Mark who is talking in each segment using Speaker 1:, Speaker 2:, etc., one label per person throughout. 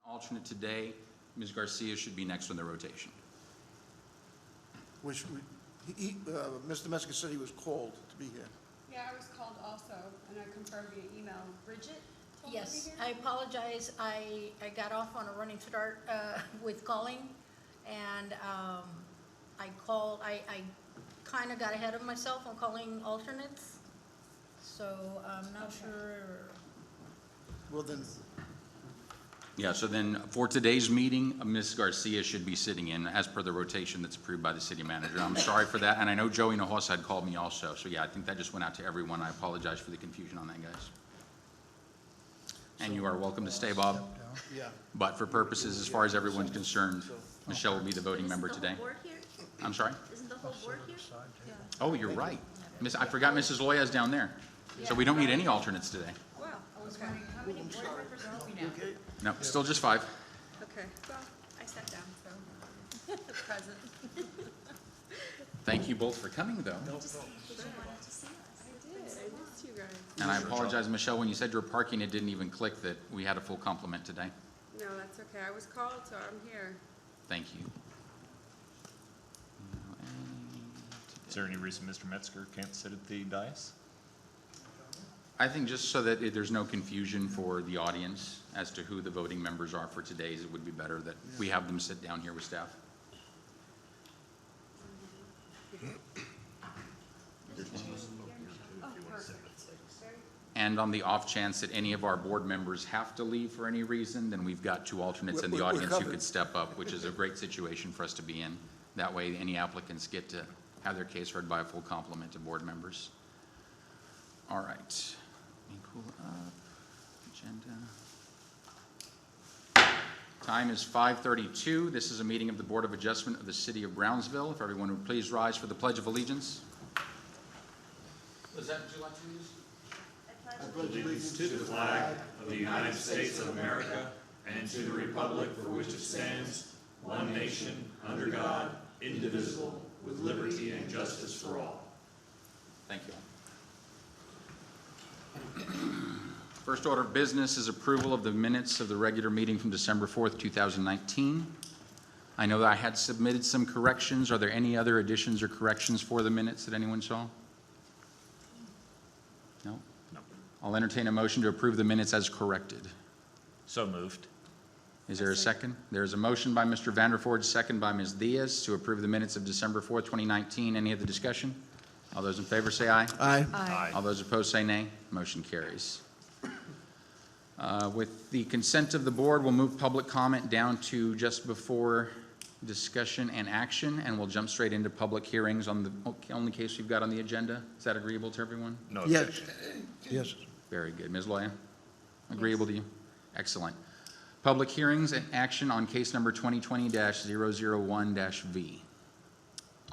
Speaker 1: Alternate today, Ms. Garcia should be next on the rotation.
Speaker 2: Mr. Meskis said he was called to be here.
Speaker 3: Yeah, I was called also, and I confirmed via email. Bridget told me to be
Speaker 4: Yes,
Speaker 3: here?
Speaker 4: I apologize. I got off on a running start with calling, and I kind of got ahead of myself on calling alternates, so I'm not sure.
Speaker 2: Well, then,
Speaker 1: Yeah, so then for today's meeting, Ms. Garcia should be sitting in as per the rotation that's approved by the city manager. I'm sorry for that, and I know Joey Nahosa had called me also, so yeah, I think that just went out to everyone. I apologize for the confusion on that, guys. And you are welcome to stay, Bob,
Speaker 2: yeah.
Speaker 1: but for purposes, as far as everyone's concerned, Michelle will be the voting member today.
Speaker 5: Isn't the whole board here?
Speaker 1: I'm sorry?
Speaker 5: Isn't the whole board here?
Speaker 1: Oh, you're right. I forgot Mrs. Loya's down there, so we don't need any alternates today.
Speaker 3: Wow, I was wondering, how many board members are we now?
Speaker 2: Okay.
Speaker 1: No, still just 5.
Speaker 3: Okay, well, I sat down, so, present.
Speaker 1: Thank you both for coming, though.
Speaker 5: But you wanted to see us.
Speaker 3: I missed you guys.
Speaker 1: And I apologize, Michelle, when you said you were parking, it didn't even click that we had a full complement today.
Speaker 3: No, that's okay. I was called, so I'm here.
Speaker 1: Thank you.
Speaker 6: Is there any reason Mr. Metzger can't sit at the dais?
Speaker 1: I think just so that there's no confusion for the audience as to who the voting members are for today's, it would be better that we have them sit down here with staff.
Speaker 3: Oh, perfect.
Speaker 1: And on the off chance that any of our board members have to leave for any reason, then we've got 2 alternates in the
Speaker 2: We're
Speaker 1: audience who
Speaker 2: covered.
Speaker 1: could step up, which is a great situation for us to be in. That way, any applicants get to have their case heard by a full complement of board members. All right. Let me pull up agenda. Time is 5:32. This is a meeting of the Board of Adjustment of the City of Brownsville. If everyone would please rise for the Pledge of Allegiance. Lizette, would you like to use?
Speaker 7: Allegiance to the flag of the United States of America and to the republic for which it stands, one nation, under God, indivisible, with liberty and justice for all.
Speaker 1: Thank you. First order of business is approval of the minutes of the regular meeting from December 4th, 2019. I know that I had submitted some corrections. Are there any other additions or corrections for the minutes that anyone saw? No?
Speaker 6: No.
Speaker 1: I'll entertain a motion to approve the minutes as corrected.
Speaker 6: So moved.
Speaker 1: Is there a second? There's a motion by Mr. Vanderford, second by Ms. Diaz to approve the minutes of December 4th, 2019. Any other discussion? All those in favor say aye.
Speaker 2: Aye.
Speaker 6: Aye.
Speaker 1: All those opposed say nay. Motion carries. With the consent of the board, we'll move public comment down to just before discussion and action, and we'll jump straight into public hearings on the only case we've got on the agenda. Is that agreeable to everyone?
Speaker 6: No
Speaker 2: Yes.
Speaker 6: objection.
Speaker 2: Yes.
Speaker 1: Very good. Ms. Loya? Agreeable to you? Excellent. Public hearings and action on case number 2020-001-V.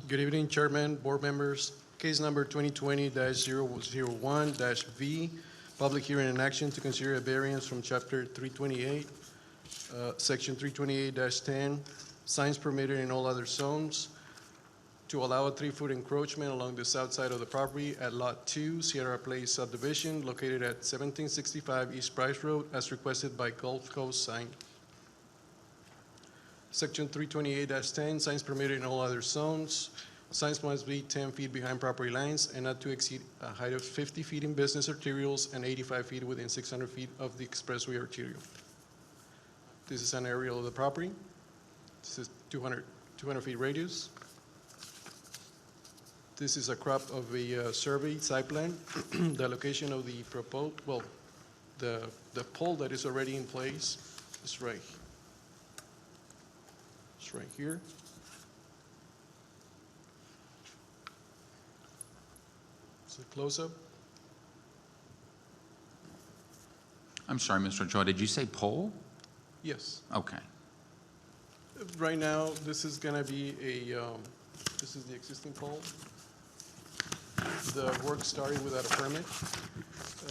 Speaker 8: Good evening, Chairman, board members. Case number 2020-001-V, public hearing and action to consider a variance from Chapter 328, Section 328-10, signs permitted in all other zones, to allow a 3-foot encroachment along the south side of the property at Lot 2, Sierra Place subdivision, located at 1765 East Price Road, as requested by Gulf Coast Sign. Section 328-10, signs permitted in all other zones. Signs must be 10 feet behind property lines and not to exceed a height of 50 feet in business arterials and 85 feet within 600 feet of the expressway arterial. This is an aerial of the property. This is 200 feet radius. This is a crop of the survey site plan. The location of the proposed, well, the pole that is already in place is right. It's right here. It's a close-up.
Speaker 1: I'm sorry, Mr. Ochoa, did you say pole?
Speaker 8: Yes.
Speaker 1: Okay.
Speaker 8: Right now, this is going to be this is the existing pole. The work started without a permit.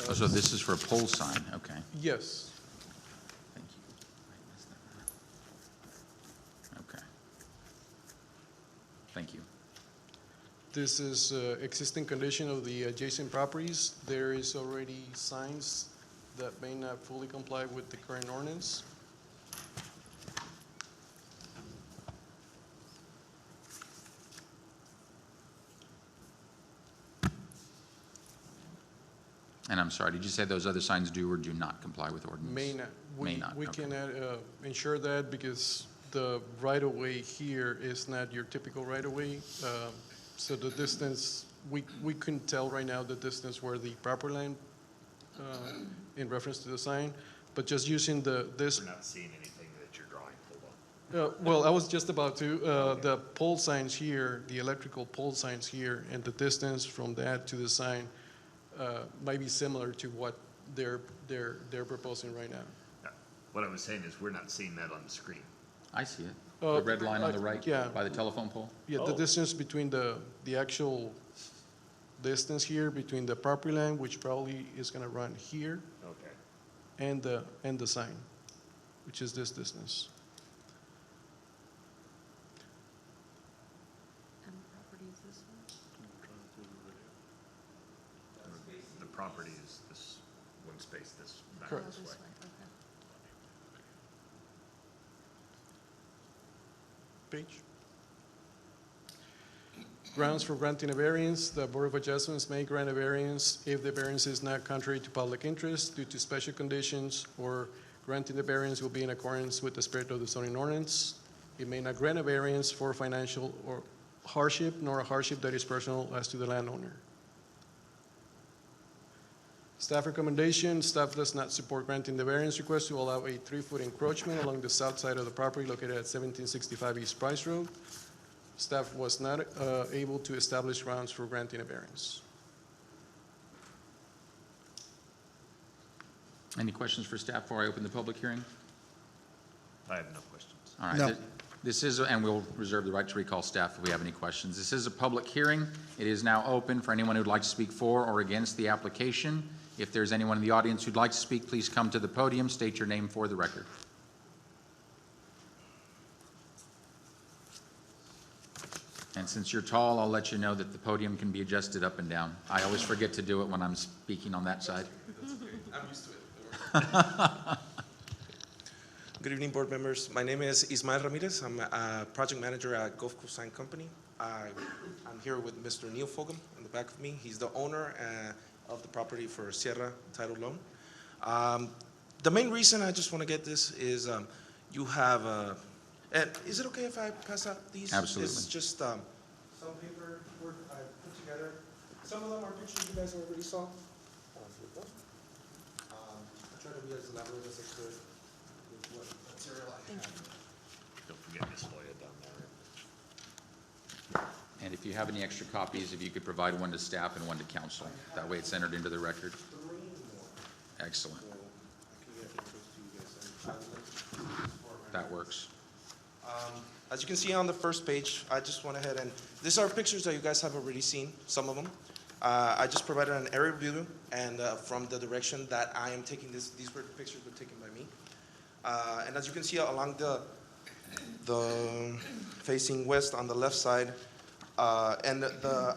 Speaker 1: Oh, so this is for a pole sign, okay.
Speaker 8: Yes.
Speaker 1: Thank you. Okay. Thank you.
Speaker 8: This is existing condition of the adjacent properties. There is already signs that may not fully comply with the current ordinance.
Speaker 1: And I'm sorry, did you say those other signs do or do not comply with ordinance?
Speaker 8: May not.
Speaker 1: May not,
Speaker 8: We
Speaker 1: okay.
Speaker 8: can ensure that because the right-of-way here is not your typical right-of-way. So the distance, we couldn't tell right now the distance where the property line in reference to the sign, but just using this
Speaker 6: We're not seeing anything that you're drawing, hold on.
Speaker 8: well, I was just about to, the pole signs here, the electrical pole signs here, and the distance from that to the sign might be similar to what they're proposing right now.
Speaker 6: Yeah. What I was saying is, we're not seeing that on the screen.
Speaker 1: I see it. The red line on the right
Speaker 8: yeah.
Speaker 1: by the telephone pole?
Speaker 8: Yeah, the
Speaker 6: Oh.
Speaker 8: distance between the actual distance here between the property line, which probably is gonna run here,
Speaker 6: Okay.
Speaker 8: and the sign, which is this distance.
Speaker 3: And the property is this one?
Speaker 6: The property is this one space, this back
Speaker 8: Correct.
Speaker 6: this way.
Speaker 3: Okay.
Speaker 8: Page. Grounds for granting a variance, the Board of Adjustments may grant a variance if the variance is not contrary to public interest due to special conditions, or granting the variance will be in accordance with the spirit of the zoning ordinance. It may not grant a variance for financial or hardship, nor a hardship that is personal as to the landowner. Staff recommendation, staff does not support granting the variance request to allow a 3-foot encroachment along the south side of the property located at 1765 East Price Road. Staff was not able to establish grounds for granting a variance.
Speaker 1: Any questions for staff before I open the public hearing?
Speaker 6: I have no questions.
Speaker 1: All right.
Speaker 2: No.
Speaker 1: This is, and we'll reserve the right to recall staff if we have any questions. This is a public hearing. It is now open for anyone who'd like to speak for or against the application. If there's anyone in the audience who'd like to speak, please come to the podium, state your name for the record. And since you're tall, I'll let you know that the podium can be adjusted up and down. I always forget to do it when I'm speaking on that side.
Speaker 9: I'm used to it. Good evening, board members. My name is Ismael Ramirez. I'm a project manager at Gulf Coast Sign Company. I'm here with Mr. Neil Fogum in the back of me. He's the owner of the property for Sierra Title Loan. The main reason I just want to get this is you have, and is it okay if I pass out these?
Speaker 1: Absolutely.
Speaker 9: It's just some paper work I put together. Some of them are pictures you guys already saw. I try to be as elaborate as I could with what material I have.
Speaker 6: Don't forget Miss Loya down there.
Speaker 1: And if you have any extra copies, if you could provide one to staff and one to council. That way it's entered into the record. Excellent.
Speaker 9: So I can get intros to you guys and I would like to do this for right
Speaker 1: That
Speaker 9: now.
Speaker 1: works.
Speaker 9: As you can see on the first page, I just went ahead and, these are pictures that you guys have already seen, some of them. I just provided an aerial view and from the direction that I am taking this, these were pictures were taken by me. And as you can see along the facing west on the left side, and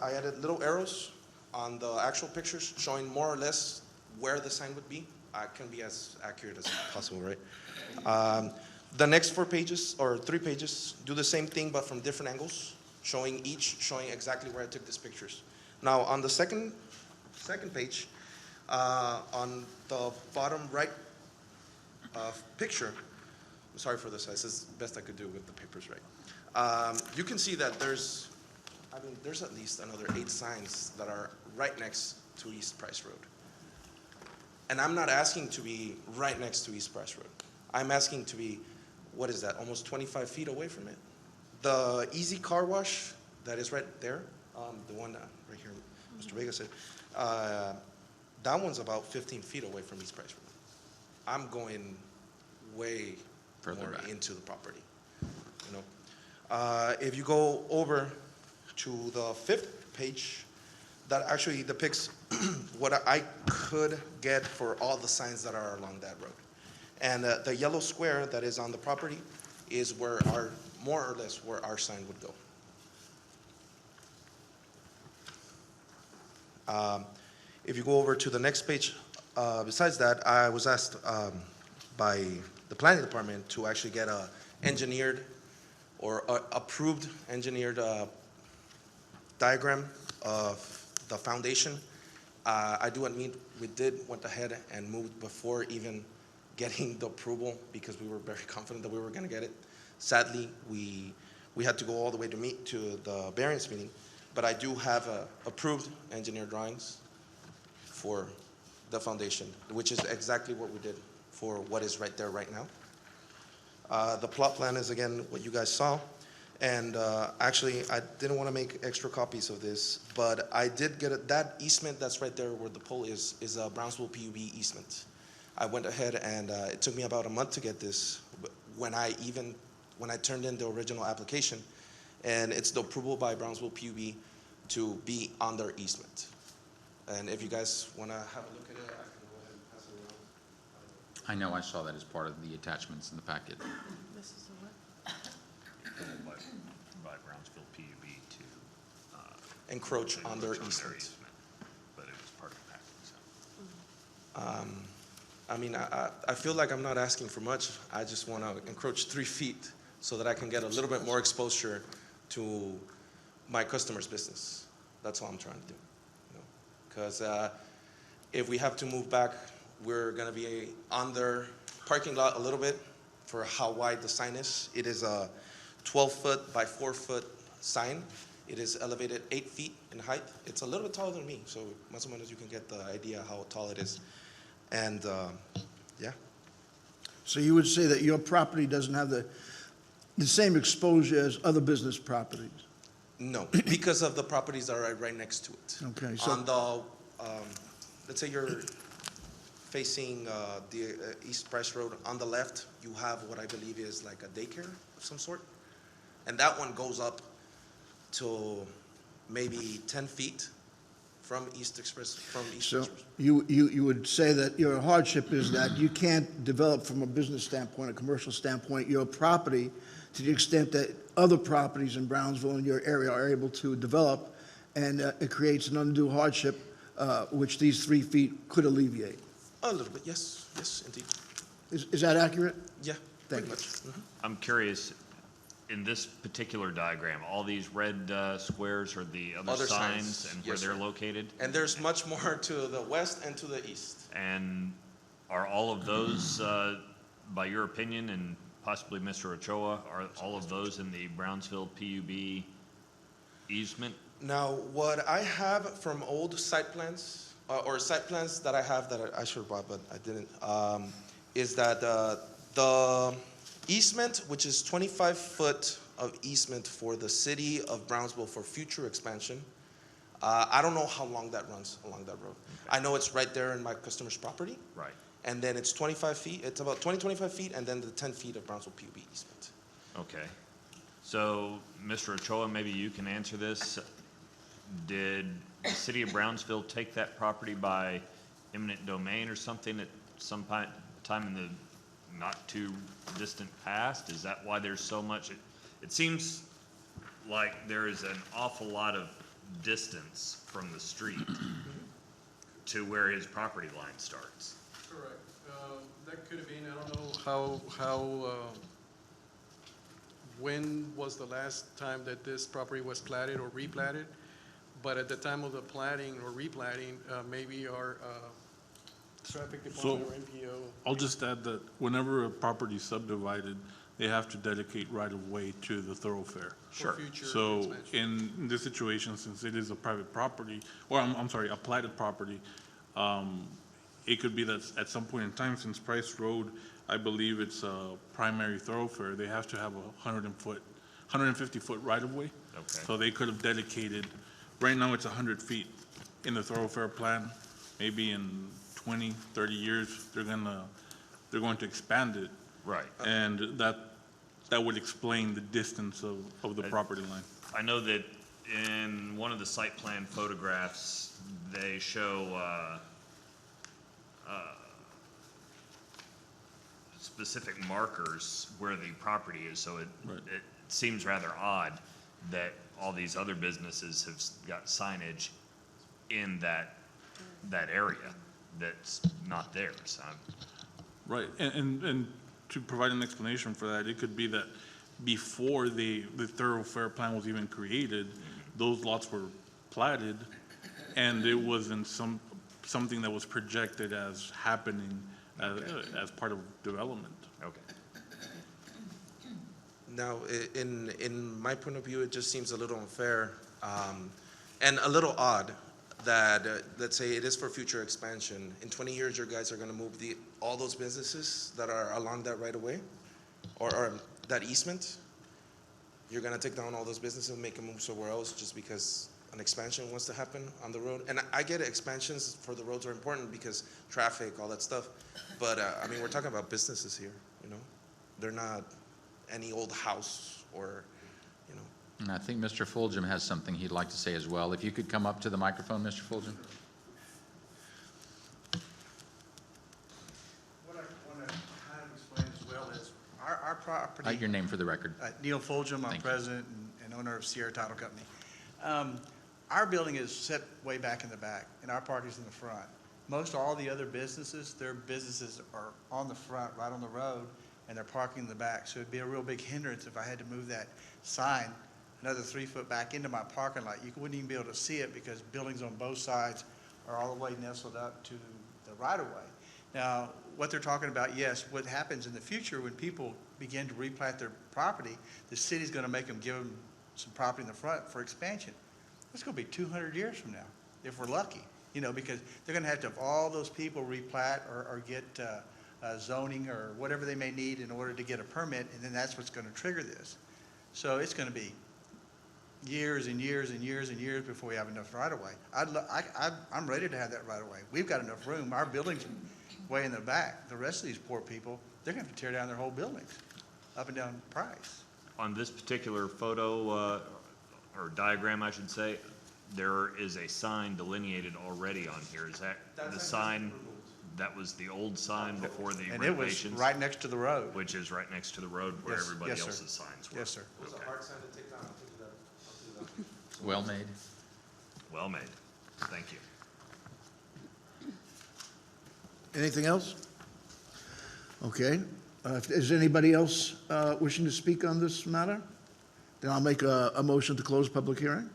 Speaker 9: I added little arrows on the actual pictures showing more or less where the sign would be. I can be as accurate as possible, right? The next 4 pages, or 3 pages, do the same thing but from different angles, showing exactly where I took these pictures. Now, on the second page, on the bottom right picture, I'm sorry for this, this is the best I could do with the papers right. You can see that there's at least another 8 signs that are right next to East Price Road. And I'm not asking to be right next to East Price Road. I'm asking to be, what is that, almost 25 feet away from it? The Easy Car Wash that is right there, the one right here, Mr. Vega said, that one's about 15 feet away from East Price Road. I'm going way
Speaker 1: Further
Speaker 9: more
Speaker 1: back.
Speaker 9: into the property, you know. If you go over to the 5th page, that actually depicts what I could get for all the signs that are along that road. And the yellow square that is on the property is where more or less where our sign would go. If you go over to the next page, besides that, I was asked by the planning department to actually get a engineered or approved engineered diagram of the foundation I do admit we went ahead and moved before even getting the approval because we were very confident that we were gonna get it. Sadly, we had to go all the way to the variance meeting, but I do have approved engineer drawings for the foundation, which is exactly what we did for what is right there right now. The plot plan is again what you guys saw. And actually, I didn't want to make extra copies of this, but I did get it. That easement that's right there where the pole is a Brownsville PUB easement. I went ahead and it took me about a month to get this when I turned in the original application. And it's the approval by Brownsville PUB to be on their easement. And if you guys want to have a look at it, I can go ahead and pass it around.
Speaker 1: I know I saw that as part of the attachments in the packet.
Speaker 6: By Brownsville PUB to.
Speaker 9: Encroach on their
Speaker 6: encroach
Speaker 9: easement.
Speaker 6: But it was part of the package, so.
Speaker 9: I mean, I feel like I'm not asking for much. I just want to encroach 3 feet so that I can get a little bit more exposure to my customer's business. That's all I'm trying to do. Because if we have to move back, we're going to be on their parking lot a little bit for how wide the sign is. It is a 12-foot by 4-foot sign. It is elevated 8 feet in height. It's a little bit taller than me, so más o menos you can get the idea how tall it is. And yeah.
Speaker 2: So you would say that your property doesn't have the same exposure as other business properties?
Speaker 9: No, because of the properties that are right next to it.
Speaker 2: Okay, so-
Speaker 9: On the, let's say you're facing the East Price Road, on the left, you have what I believe is like a daycare of some sort. And that one goes up to maybe 10 feet from East Express.
Speaker 2: So you would say that your hardship is that you can't develop from a business standpoint, a commercial standpoint, your property to the extent that other properties in Brownsville in your area are able to develop, and it creates an undue hardship, which these 3 feet could alleviate.
Speaker 9: A little bit, yes, indeed.
Speaker 2: Is that accurate?
Speaker 9: Yeah,
Speaker 2: Thank
Speaker 9: pretty
Speaker 2: you.
Speaker 9: much. Mhm.
Speaker 6: I'm curious, in this particular diagram, all these red squares are the other
Speaker 9: Other
Speaker 6: signs
Speaker 9: signs,
Speaker 6: and where
Speaker 9: yes,
Speaker 6: they're
Speaker 9: sir.
Speaker 6: located?
Speaker 9: And there's much more to the west and to the east.
Speaker 6: And are all of those, by your opinion, and possibly Mr. Ochoa, are all of those in the Brownsville PUB easement?
Speaker 9: Now, what I have from old site plans, or site plans that I have that I should have bought, but I didn't, is that the easement, which is 25 foot of easement for the city of Brownsville for future expansion, I don't know how long that runs along that road.
Speaker 6: Okay.
Speaker 9: I know it's right there in my customer's property,
Speaker 6: Right.
Speaker 9: and then it's 25 feet, it's about 25 feet, and then the 10 feet of Brownsville PUB easement.
Speaker 6: Okay. So, Mr. Ochoa, maybe you can answer this. Did the city of Brownsville take that property by eminent domain or something at some time in the not too distant past? Is that why there's so much? It seems like there is an awful lot of distance from the street to where his property line starts.
Speaker 8: Correct. That could have been, I don't know when was the last time that this property was platted or replatted? But at the time of the platting or replatting, maybe our traffic department or MPO.
Speaker 10: I'll just add that whenever a property is subdivided, they have to dedicate right-of-way to the thoroughfare.
Speaker 8: For future
Speaker 10: So
Speaker 8: expansion.
Speaker 10: in this situation, since it is a private property, or I'm sorry, a platted property, it could be that at some point in time, since Price Road, I believe it's a primary thoroughfare, they have to have a 150-foot right-of-way.
Speaker 6: Okay.
Speaker 10: So they could have dedicated, right now it's 100 feet in the thoroughfare plan. Maybe in 20, 30 years, they're going to expand it.
Speaker 6: Right.
Speaker 10: And that would explain the distance of the property line.
Speaker 6: I know that in one of the site plan photographs, they show specific markers where the property is, so it seems rather odd that all these other businesses have got signage in that area that's not theirs.
Speaker 10: Right, and to provide an explanation for that, it could be that before the thoroughfare plan was even created, those lots were platted, and it was in some something that was projected as happening as part of development.
Speaker 6: Okay.
Speaker 9: Now, in my point of view, it just seems a little unfair and a little odd that, let's say it is for future expansion. In 20 years, your guys are going to move all those businesses that are along that right of way or that easement. You're going to take down all those businesses and make them move somewhere else just because an expansion wants to happen on the road. And I get it, expansions for the roads are important because traffic, all that stuff. But I mean, we're talking about businesses here, you know? They're not any old house or, you know.
Speaker 1: And I think Mr. Fulgham has something he'd like to say as well. If you could come up to the microphone, Mr. Fulgham.
Speaker 11: What I want to kind of explain as well is our property.
Speaker 1: Your name for the record.
Speaker 11: Neil Fulgham, I'm
Speaker 1: Thank you.
Speaker 11: president and owner of Sierra Title Company. Our building is set way back in the back, and our parking's in the front. Most all the other businesses, their businesses are on the front, right on the road, and they're parking in the back. So it'd be a real big hindrance if I had to move that sign another 3 foot back into my parking lot. You wouldn't even be able to see it because buildings on both sides are all the way nestled up to the right-of-way. Now, what they're talking about, yes, what happens in the future when people begin to replat their property, the city's going to make them give them some property in the front for expansion. It's going to be 200 years from now, if we're lucky, you know, because they're going to have all those people replat or get zoning or whatever they may need in order to get a permit, and then that's what's going to trigger this. So it's going to be years and years and years and years before we have enough right-of-way. I'm ready to have that right-of-way. We've got enough room. Our building's way in the back. The rest of these poor people, they're going to have to tear down their whole buildings, up and down Price.
Speaker 6: On this particular photo, or diagram, I should say, there is a sign delineated already on here. Is that the sign? That was the old sign before the
Speaker 11: And it was
Speaker 6: renovations?
Speaker 11: right next to the road.
Speaker 6: Which is right next to the road where
Speaker 11: Yes,
Speaker 6: everybody
Speaker 11: yes, sir.
Speaker 6: else's signs were?
Speaker 11: Yes, sir.
Speaker 9: It was a hard sign to take down. I'll do that.
Speaker 1: Well made.
Speaker 6: Well made. Thank you.
Speaker 2: Anything else? Okay. Is anybody else wishing to speak on this matter? Then I'll make a motion to close public hearing.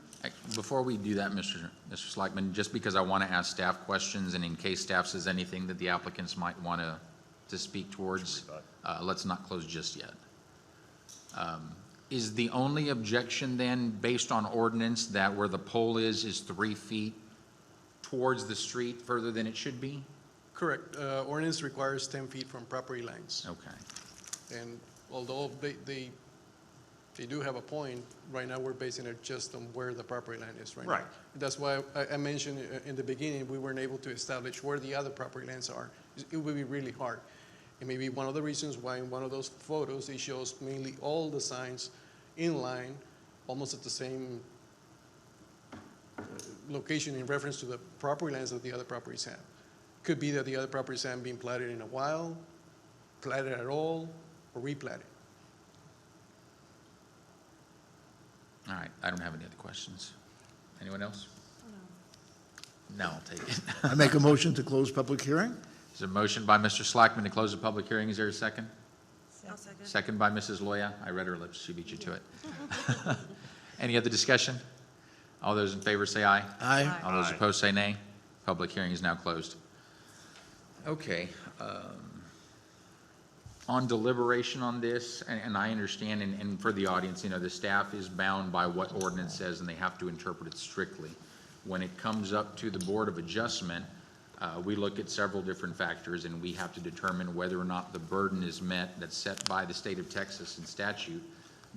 Speaker 1: Before we do that, Mr. Schleichman, just because I want to ask staff questions, and in case staff says anything that the applicants might want to speak towards, let's not close just yet. Is the only objection then, based on ordinance, that where the pole is 3 feet towards the street further than it should be?
Speaker 8: Correct. Ordinance requires 10 feet from property lines.
Speaker 1: Okay.
Speaker 8: And although they do have a point, right now we're basing it just on where the property line is right now.
Speaker 6: Right.
Speaker 8: That's why I mentioned in the beginning, we weren't able to establish where the other property lines are. It would be really hard. And maybe one of the reasons why in one of those photos, it shows mainly all the signs in line, almost at the same location in reference to the property lines that the other properties have. Could be that the other properties haven't been platted in a while, platted at all, or replatted.
Speaker 1: All right, I don't have any other questions. Anyone else? No, I'll take it.
Speaker 2: I make a motion to close public hearing.
Speaker 1: Is there a motion by Mr. Slackman to close the public hearing? Is there a second?
Speaker 5: I'll second.
Speaker 1: Second by Mrs. Loya. I read her lips. She beat you to it. Any other discussion? All those in favor say aye.
Speaker 2: Aye.
Speaker 1: All those
Speaker 6: Aye.
Speaker 1: opposed say nay. Public hearing is now closed. Okay. On deliberation on this, and I understand, and for the audience, you know, the staff is bound by what ordinance says, and they have to interpret it strictly. When it comes up to the Board of Adjustment, we look at several different factors, and we have to determine whether or not the burden is met that's set by the state of Texas in statute,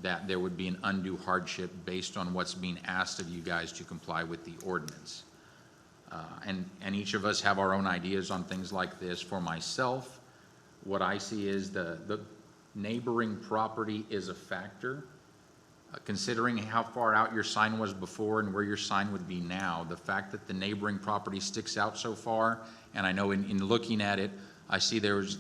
Speaker 1: that there would be an undue hardship based on what's being asked of you guys to comply with the ordinance. And each of us have our own ideas on things like this. For myself, what I see is the neighboring property is a factor. Considering how far out your sign was before and where your sign would be now, the fact that the neighboring property sticks out so far, and I know in looking at it, I see there's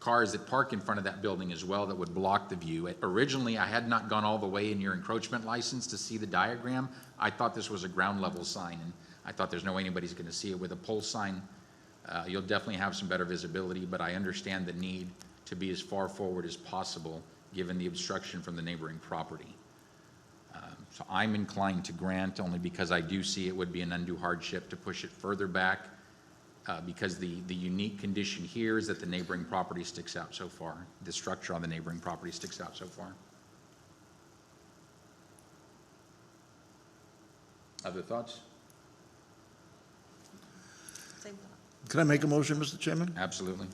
Speaker 1: cars that park in front of that building as well that would block the view. Originally, I had not gone all the way in your encroachment license to see the diagram. I thought this was a ground level sign, and I thought there's no way anybody's going to see it. With a pole sign, you'll definitely have some better visibility, but I understand the need to be as far forward as possible given the obstruction from the neighboring property. So I'm inclined to grant, only because I do see it would be an undue hardship to push it further back because the unique condition here is that the neighboring property sticks out so far. The structure on the neighboring property sticks out so far. Other thoughts?
Speaker 5: Same thought.
Speaker 2: Can I make a motion, Mr. Chairman?
Speaker 1: Absolutely.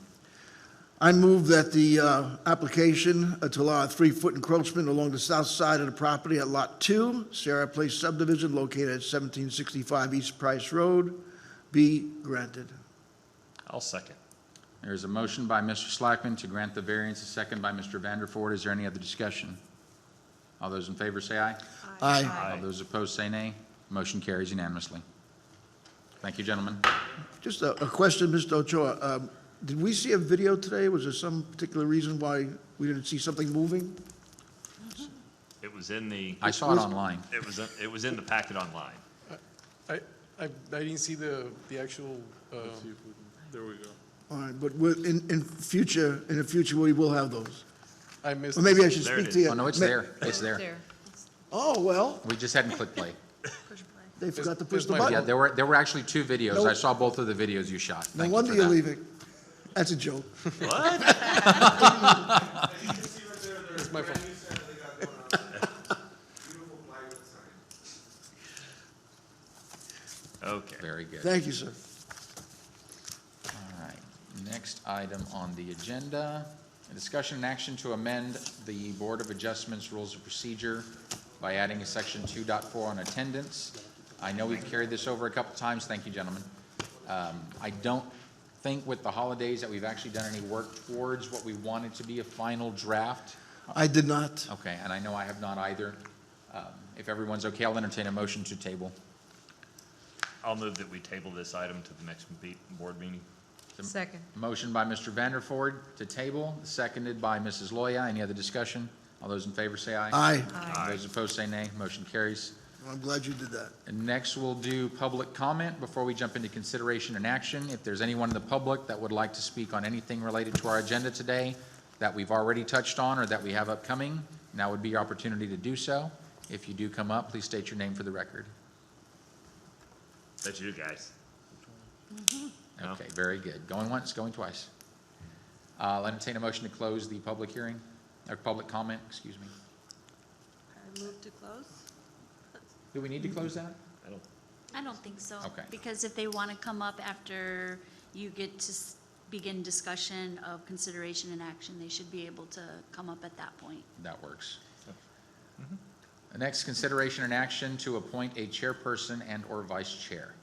Speaker 2: I move that the application to allow a 3-foot encroachment along the south side of the property at Lot 2, Sierra Place subdivision located at 1765 East Price Road, be granted.
Speaker 6: I'll second.
Speaker 1: There's a motion by Mr. Slackman to grant the variance, a second by Mr. Vanderford. Is there any other discussion? All those in favor say aye.
Speaker 2: Aye.
Speaker 1: All those opposed say nay. Motion carries unanimously. Thank you, gentlemen.
Speaker 2: Just a question, Mr. Ochoa. Did we see a video today? Was there some particular reason why we didn't see something moving?
Speaker 6: It was in the,
Speaker 1: I saw it online.
Speaker 6: it was in the packet online.
Speaker 8: I didn't see the actual,
Speaker 10: Let's see if we can, there we go.
Speaker 2: All right, but in the future, we will have those.
Speaker 8: I missed.
Speaker 2: Or maybe I should
Speaker 6: There it
Speaker 2: speak to
Speaker 6: is.
Speaker 2: you.
Speaker 1: Oh, no, it's there. It's there.
Speaker 5: There,
Speaker 2: Oh, well,
Speaker 1: We just hadn't clicked play.
Speaker 5: push play.
Speaker 2: they forgot to push the
Speaker 8: my-
Speaker 1: Yeah,
Speaker 2: button.
Speaker 1: there were actually 2 videos.
Speaker 2: No.
Speaker 1: I saw both of the videos you shot.
Speaker 2: No
Speaker 1: Thank you
Speaker 2: wonder
Speaker 1: for
Speaker 2: you're
Speaker 1: that.
Speaker 2: leaving. That's a joke.
Speaker 6: What?
Speaker 8: It's my fault.
Speaker 6: Okay.
Speaker 1: Very good.
Speaker 2: Thank you, sir.
Speaker 1: All right, next item on the agenda, a discussion and action to amend the Board of Adjustments Rules of Procedure by adding a section 2.4 on attendance. I know we've carried this over a couple times. Thank you, gentlemen. I don't think with the holidays that we've actually done any work towards what we wanted to be a final draft.
Speaker 2: I did not.
Speaker 1: Okay, and I know I have not either. If everyone's okay, I'll entertain a motion to table.
Speaker 6: I'll move that we table this item to the next board meeting.
Speaker 5: Second.
Speaker 1: Motion by Mr. Vanderford to table, seconded by Mrs. Loya. Any other discussion? All those in favor say aye.
Speaker 2: Aye.
Speaker 1: All those opposed say nay. Motion carries.
Speaker 2: I'm glad you did that.
Speaker 1: And next, we'll do public comment before we jump into consideration and action. If there's anyone in the public that would like to speak on anything related to our agenda today that we've already touched on or that we have upcoming, now would be your opportunity to do so. If you do come up, please state your name for the record.
Speaker 6: That's you guys. No?
Speaker 1: Okay, very good. Going once, going twice. I'll entertain a motion to close the public hearing, or public comment, excuse me.
Speaker 5: I move to close?
Speaker 1: Do we need to close that?
Speaker 12: I don't think so.
Speaker 1: Okay.
Speaker 12: Because if they want to come up after you get to begin discussion of consideration and action, they should be able to come up at that point.
Speaker 1: That works. The next, consideration and action to appoint a chairperson and/or vice chair.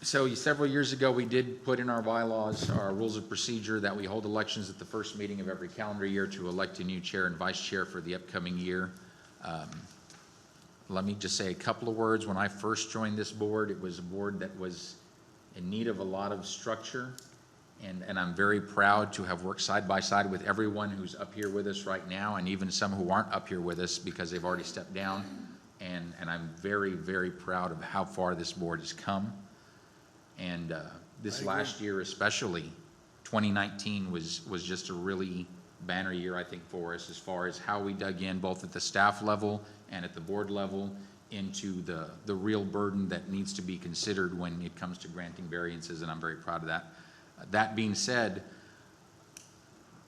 Speaker 1: So several years ago, we did put in our bylaws, our rules of procedure, that we hold elections at the first meeting of every calendar year to elect a new chair and vice chair for the upcoming year. Let me just say a couple of words. When I first joined this board, it was a board that was in need of a lot of structure. And I'm very proud to have worked side by side with everyone who's up here with us right now, and even some who aren't up here with us because they've already stepped down. And I'm very, very proud of how far this board has come. And this last year especially, 2019 was just a really banner year, I think, for us as far as how we dug in both at the staff level and at the board level into the real burden that needs to be considered when it comes to granting variances, and I'm very proud of that. That being said,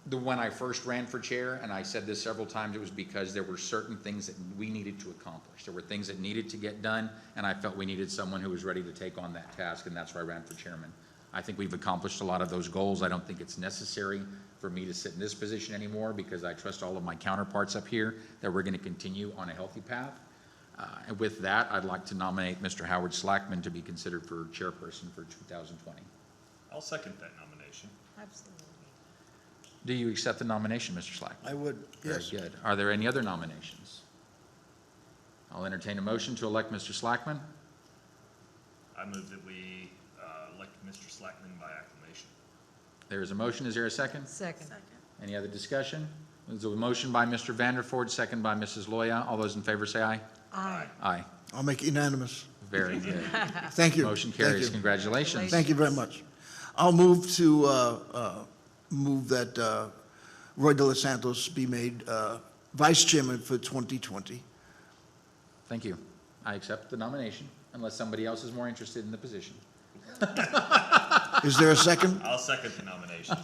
Speaker 1: when I first ran for chair, and I said this several times, it was because there were certain things that we needed to accomplish. There were things that needed to get done, and I felt we needed someone who was ready to take on that task, and that's why I ran for chairman. I think we've accomplished a lot of those goals. I don't think it's necessary for me to sit in this position anymore because I trust all of my counterparts up here that we're going to continue on a healthy path. And with that, I'd like to nominate Mr. Howard Slackman to be considered for chairperson for 2020.
Speaker 6: I'll second that nomination.
Speaker 5: Absolutely.
Speaker 1: Do you accept the nomination, Mr. Slackman?
Speaker 2: I would, yes.
Speaker 1: Very good. Are there any other nominations? I'll entertain a motion to elect Mr. Slackman.
Speaker 6: I move that we elect Mr. Slackman by acclamation.
Speaker 1: There is a motion. Is there a second?
Speaker 5: Second.
Speaker 1: Any other discussion? There's a motion by Mr. Vanderford, second by Mrs. Loya. All those in favor say aye.
Speaker 5: Aye.
Speaker 1: Aye.
Speaker 2: I'll make it unanimous.
Speaker 1: Very good.
Speaker 2: Thank you.
Speaker 1: Motion
Speaker 2: Thank
Speaker 1: carries.
Speaker 2: you.
Speaker 1: Congratulations.
Speaker 2: Thank you very much. I'll move to, move that Roy De Los Santos be made vice chairman for 2020.
Speaker 1: Thank you. I accept the nomination unless somebody else is more interested in the position.
Speaker 2: Is there a second?
Speaker 6: I'll second the nomination.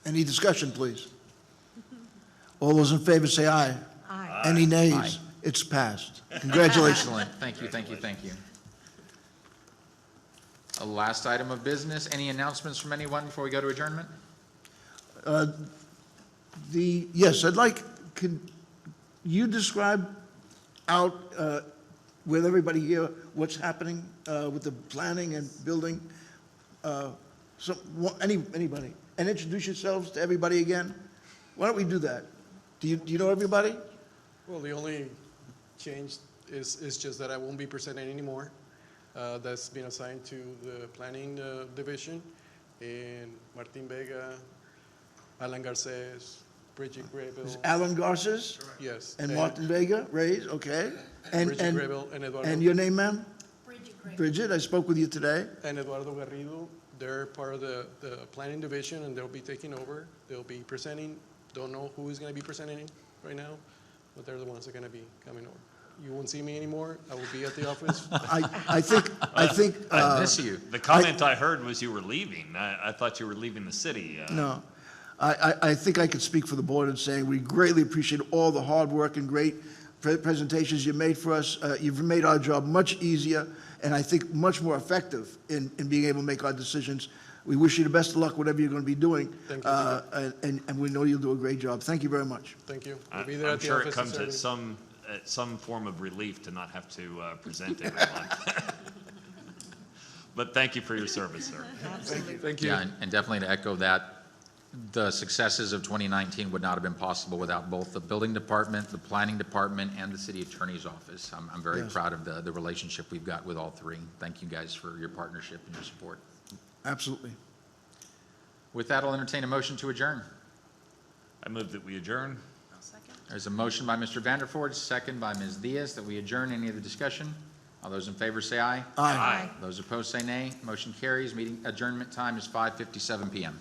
Speaker 2: Any discussion, please? All those in favor say aye.
Speaker 5: Aye.
Speaker 2: Any nays?
Speaker 1: Aye.
Speaker 2: It's passed. Congratulations.
Speaker 1: Excellent. Thank you, thank you, thank you. A last item of business. Any announcements from anyone before we go to adjournment?
Speaker 2: Yes, I'd like, could you describe out with everybody here what's happening with the planning and building? Anybody? And introduce yourselves to everybody again? Why don't we do that? Do you know everybody?
Speaker 8: Well, the only change is just that I won't be presenting anymore. That's been assigned to the planning division, and Martin Vega, Alan Garces, Bridget
Speaker 2: Is
Speaker 8: Graybill.
Speaker 2: Alan Garces
Speaker 8: Yes.
Speaker 2: and Martin Vega, Reyes, okay?
Speaker 8: Bridget Graybill and Eduardo.
Speaker 2: And your name, ma'am?
Speaker 4: Bridget Gray.
Speaker 2: Bridget, I spoke with you today.
Speaker 8: And Eduardo Garrido, they're part of the planning division, and they'll be taking over. They'll be presenting. Don't know who is going to be presenting right now, but they're the ones that are going to be coming over. You won't see me anymore. I will be at the office.
Speaker 2: I think.
Speaker 1: I miss you.
Speaker 6: The comment I heard was you were leaving. I thought you were leaving the city.
Speaker 2: No. I think I could speak for the board in saying we greatly appreciate all the hard work and great presentations you made for us. You've made our job much easier and I think much more effective in being able to make our decisions. We wish you the best of luck, whatever you're going to be doing.
Speaker 8: Thank you.
Speaker 2: And we know you'll do a great job. Thank you very much.
Speaker 8: Thank you. I'll be there
Speaker 6: I'm
Speaker 8: at the
Speaker 6: sure
Speaker 8: office
Speaker 6: it comes
Speaker 8: at
Speaker 6: at
Speaker 8: 7.
Speaker 6: some form of relief to not have to present everyone. But thank you for your service, sir.
Speaker 5: Absolutely.
Speaker 8: Thank you.
Speaker 1: Yeah, and definitely to echo that, the successes of 2019 would not have been possible without both the building department, the planning department, and the city attorney's office. I'm very
Speaker 2: Yes.
Speaker 1: proud of the relationship we've got with all three. Thank you guys for your partnership and your support.
Speaker 2: Absolutely.
Speaker 1: With that, I'll entertain a motion to adjourn.
Speaker 6: I move that we adjourn.
Speaker 5: I'll second.
Speaker 1: There's a motion by Mr. Vanderford, second by Ms. Diaz, that we adjourn. Any other discussion? All those in favor say aye.
Speaker 2: Aye.
Speaker 1: Those opposed say nay. Motion carries. Meeting adjournment time is 5:57 PM.